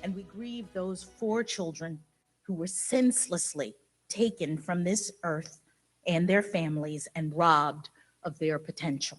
and we grieve those 4 children who were senselessly taken from this earth and their families and robbed of their potential.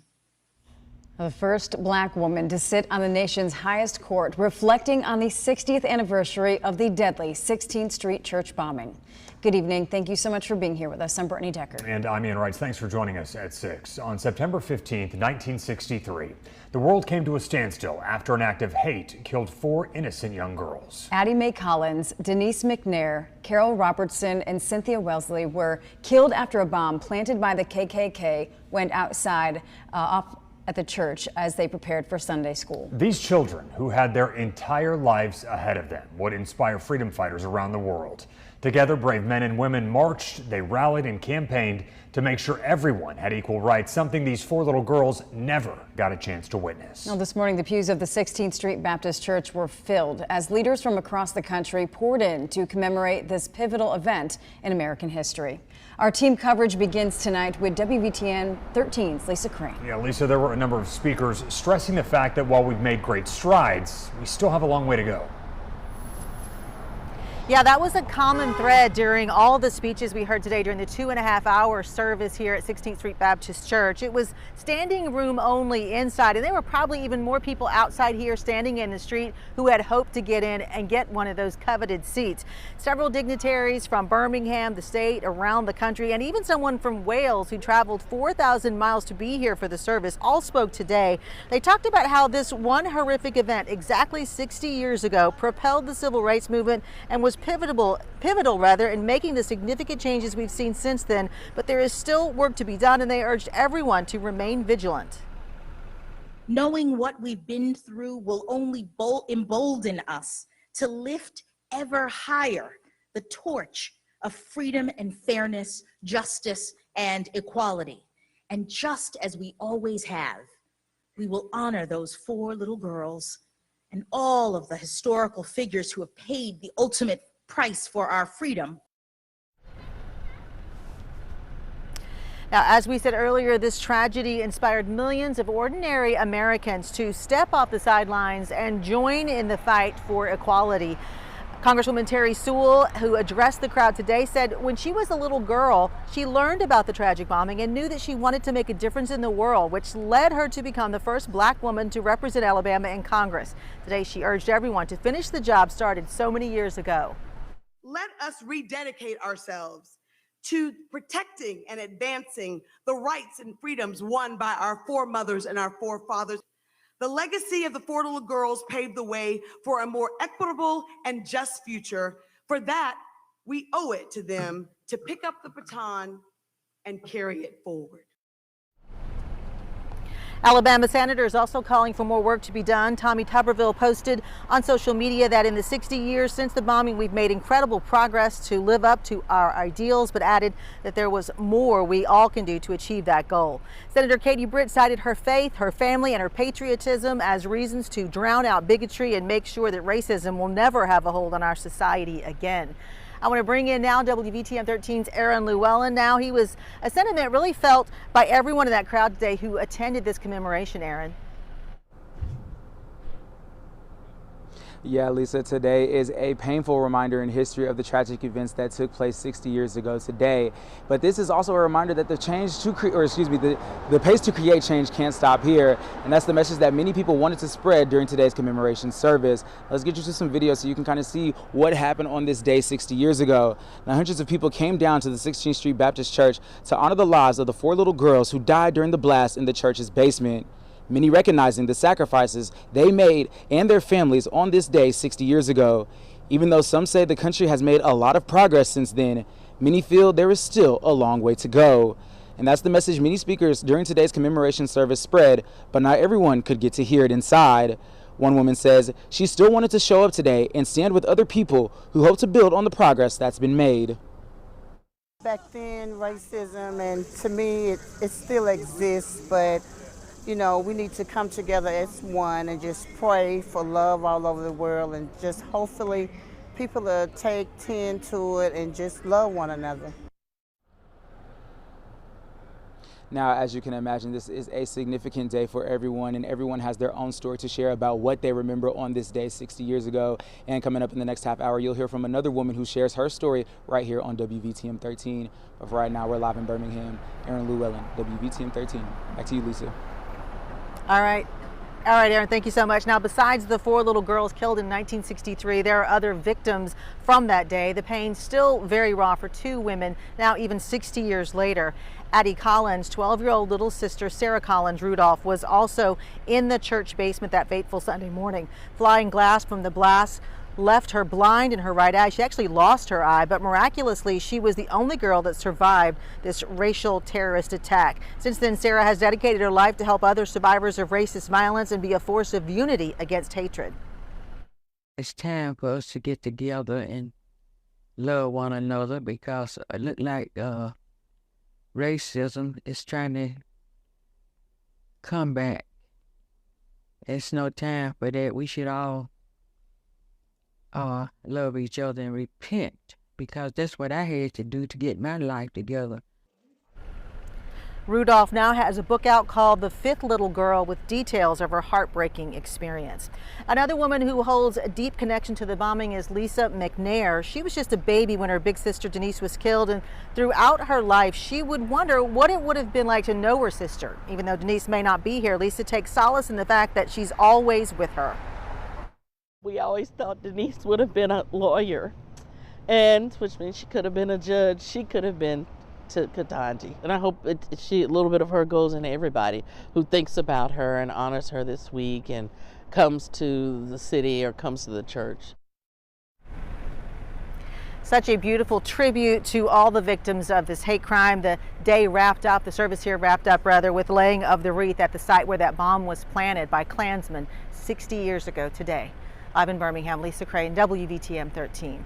The first Black woman to sit on the nation's highest court, reflecting on the 60th anniversary of the deadly 16th Street church bombing. Good evening. Thank you so much for being here with us. I'm Brittany Decker. And I'm Ian Wright. Thanks for joining us at 6. On September 15th, 1963, the world came to a standstill after an act of hate killed 4 innocent young girls. Addie Mae Collins, Denise McNair, Carol Robertson, and Cynthia Wellesley were killed after a bomb planted by the KKK went outside off at the church as they prepared for Sunday school. These children, who had their entire lives ahead of them, would inspire freedom fighters around the world. Together, brave men and women marched, they rallied and campaigned to make sure everyone had equal rights, something these 4 little girls never got a chance to witness. Well, this morning, the pews of the 16th Street Baptist Church were filled as leaders from across the country poured in to commemorate this pivotal event in American history. Our team coverage begins tonight with WVTN 13's Lisa Crane. Yeah, Lisa, there were a number of speakers stressing the fact that while we've made great strides, we still have a long way to go. Yeah, that was a common thread during all the speeches we heard today during the 2.5-hour service here at 16th Street Baptist Church. It was standing room only inside, and there were probably even more people outside here standing in the street who had hoped to get in and get one of those coveted seats. Several dignitaries from Birmingham, the state, around the country, and even someone from Wales who traveled 4,000 miles to be here for the service all spoke today. They talked about how this one horrific event exactly 60 years ago propelled the civil rights movement and was pivotal in making the significant changes we've seen since then, but there is still work to be done, and they urged everyone to remain vigilant. Knowing what we've been through will only embolden us to lift ever higher the torch of freedom and fairness, justice and equality. And just as we always have, we will honor those 4 little girls and all of the historical figures who have paid the ultimate price for our freedom. Now, as we said earlier, this tragedy inspired millions of ordinary Americans to step off the sidelines and join in the fight for equality. Congresswoman Terry Sewell, who addressed the crowd today, said when she was a little girl, she learned about the tragic bombing and knew that she wanted to make a difference in the world, which led her to become the first Black woman to represent Alabama in Congress. Today, she urged everyone to finish the job started so many years ago. Let us rededicate ourselves to protecting and advancing the rights and freedoms won by our foremothers and our forefathers. The legacy of the 4 little girls paved the way for a more equitable and just future. For that, we owe it to them to pick up the baton and carry it forward. Alabama senators also calling for more work to be done. Tommy Tuberville posted on social media that in the 60 years since the bombing, we've made incredible progress to live up to our ideals, but added that there was more we all can do to achieve that goal. Senator Katie Britt cited her faith, her family, and her patriotism as reasons to drown out bigotry and make sure that racism will never have a hold on our society again. I want to bring in now WVTN 13's Aaron Llewellyn. Now, he was a sentiment really felt by everyone in that crowd today who attended this commemoration, Aaron. Yeah, Lisa, today is a painful reminder in history of the tragic events that took place 60 years ago today. But this is also a reminder that the pace to create change can't stop here. And that's the message that many people wanted to spread during today's commemoration service. Let's get you to some videos so you can kind of see what happened on this day 60 years ago. Now, hundreds of people came down to the 16th Street Baptist Church to honor the lives of the 4 little girls who died during the blast in the church's basement. Many recognizing the sacrifices they made and their families on this day 60 years ago. Even though some say the country has made a lot of progress since then, many feel there is still a long way to go. And that's the message many speakers during today's commemoration service spread, but not everyone could get to hear it inside. One woman says she still wanted to show up today and stand with other people who hope to build on the progress that's been made. Back then, racism, and to me, it still exists, but you know, we need to come together as one and just pray for love all over the world, and just hopefully people will take tend to it and just love one another. Now, as you can imagine, this is a significant day for everyone, and everyone has their own story to share about what they remember on this day 60 years ago. And coming up in the next half hour, you'll hear from another woman who shares her story right here on WVTM 13. But for right now, we're live in Birmingham. Aaron Llewellyn, WVTM 13. Back to you, Lisa. All right, Aaron, thank you so much. Now, besides the 4 little girls killed in 1963, there are other victims from that day. The pain's still very raw for 2 women, now even 60 years later. Addie Collins' 12-year-old little sister, Sarah Collins Rudolph, was also in the church basement that fateful Sunday morning. Flying glass from the blast left her blind in her right eye. She actually lost her eye, but miraculously, she was the only girl that survived this racial terrorist attack. Since then, Sarah has dedicated her life to help other survivors of racist violence and be a force of unity against hatred. It's time for us to get together and love one another, because it looks like racism is trying to come back. It's no time for that. We should all love each other and repent, because that's what I had to do to get my life together. Rudolph now has a book out called The Fifth Little Girl, with details of her heartbreaking experience. Another woman who holds a deep connection to the bombing is Lisa McNair. She was just a baby when her big sister Denise was killed, and throughout her life she would wonder what it would have been like to know her sister. Even though Denise may not be here, Lisa takes solace in the fact that she's always with her. We always thought Denise would have been a lawyer, and which means she could have been a judge. She could have been to Ketanji. And I hope a little bit of her goes into everybody who thinks about her and honors her this week and comes to the city or comes to the church. Such a beautiful tribute to all the victims of this hate crime. The day wrapped up, the service here wrapped up rather, with laying of the wreath at the site where that bomb was planted by Klansmen 60 years ago today. Live in Birmingham, Lisa Crane, WVTM 13.